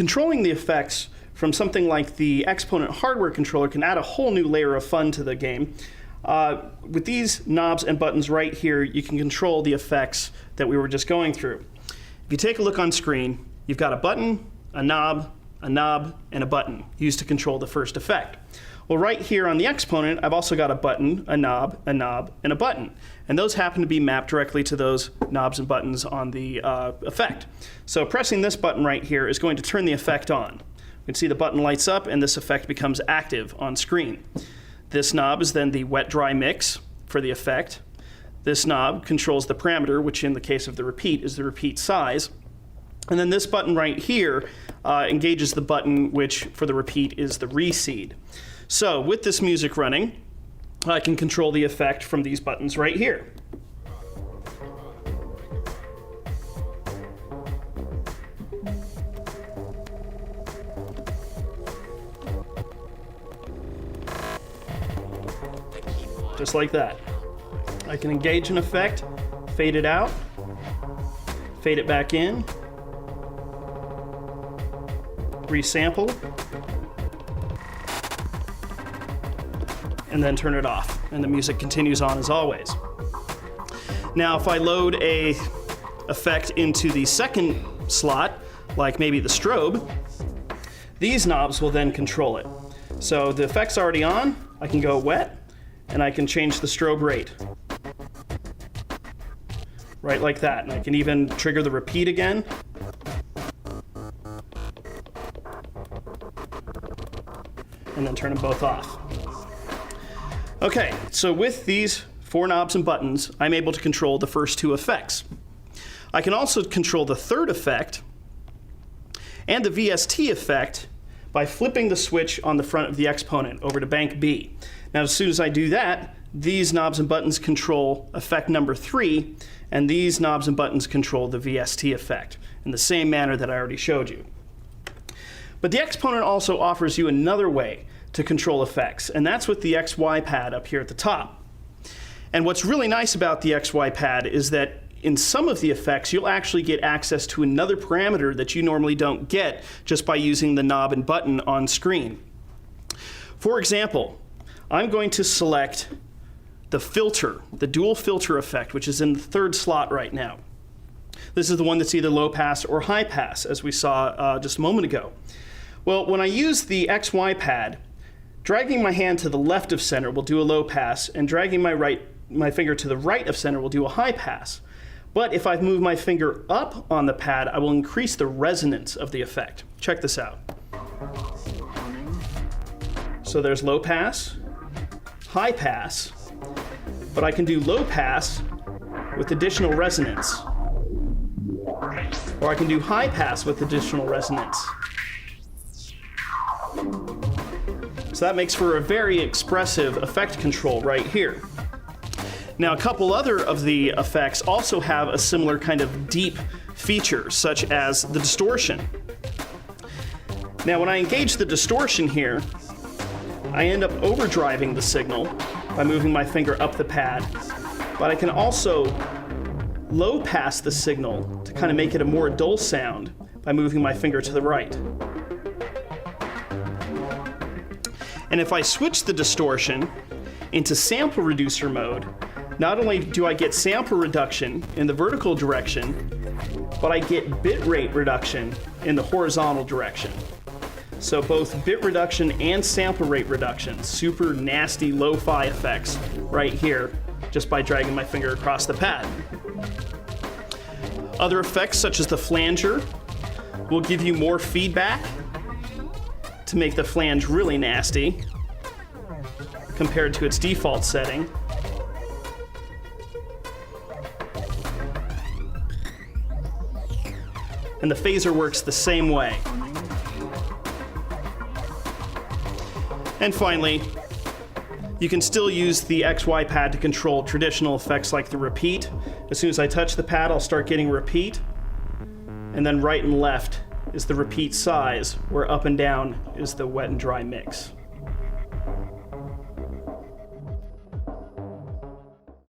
controlling the effects from something like the Exponent hardware controller can add a whole new layer of fun to the game. With these knobs and buttons right here, you can control the effects that we were just going through. If you take a look on screen, you've got a button, a knob, and a button used to control the first effect. Well, right here on the Exponent, I've also got a button, a knob, and a button. And those happen to be mapped directly to those knobs and buttons on the effect. So pressing this button right here is going to turn the effect on. You can see the button lights up and this effect becomes active on screen. This knob is then the wet-dry mix for the effect. This knob controls the parameter, which in the case of the repeat is the repeat size. And then this button right here engages the button which for the repeat is the reseed. So with this music running, I can control the effect from these buttons right here. Just like that. I can engage an effect, fade it out, fade it back in, resample, and then turn it off, and the music continues on as always. Now if I load a effect into the second slot, like maybe the strobe, these knobs will then control it. So the effect's already on, I can go wet, and I can change the strobe rate. Right like that, and I can even trigger the repeat again. And then turn them both off. Okay, so with these 4 knobs and buttons, I'm able to control the first 2 effects. I can also control the third effect and the VST effect by flipping the switch on the front of the Exponent over to bank B. Now, as soon as I do that, these knobs and buttons control effect number 3, and these knobs and buttons control the VST effect in the same manner that I already showed you. But the Exponent also offers you another way to control effects, and that's with the XY pad up here at the top. And what's really nice about the XY pad is that in some of the effects, you'll actually get access to another parameter that you normally don't get just by using the knob and button on screen. For example, I'm going to select the filter, the dual filter effect, which is in the 3rd slot right now. This is the one that's either low pass or high pass, as we saw just a moment ago. Well, when I use the XY pad, dragging my hand to the left of center will do a low pass, and dragging my finger to the right of center will do a high pass. But if I move my finger up on the pad, I will increase the resonance of the effect. Check this out. So there's low pass, high pass, but I can do low pass with additional resonance. Or I can do high pass with additional resonance. So that makes for a very expressive effect control right here. Now, a couple other of the effects also have a similar kind of deep feature, such as the distortion. Now, when I engage the distortion here, I end up overdriving the signal by moving my finger up the pad, but I can also low pass the signal to kind of make it a more dull sound by moving my finger to the right. And if I switch the distortion into sample reducer mode, not only do I get sample reduction in the vertical direction, but I get bit rate reduction in the horizontal direction. So both bit reduction and sample rate reduction, super nasty lo-fi effects right here, just by dragging my finger across the pad. Other effects such as the flanger will give you more feedback to make the flange really nasty compared to its default setting. And the phaser works the same way. And finally, you can still use the XY pad to control traditional effects like the repeat. As soon as I touch the pad, I'll start getting repeat. And then right and left is the repeat size, where up and down is the wet and dry mix.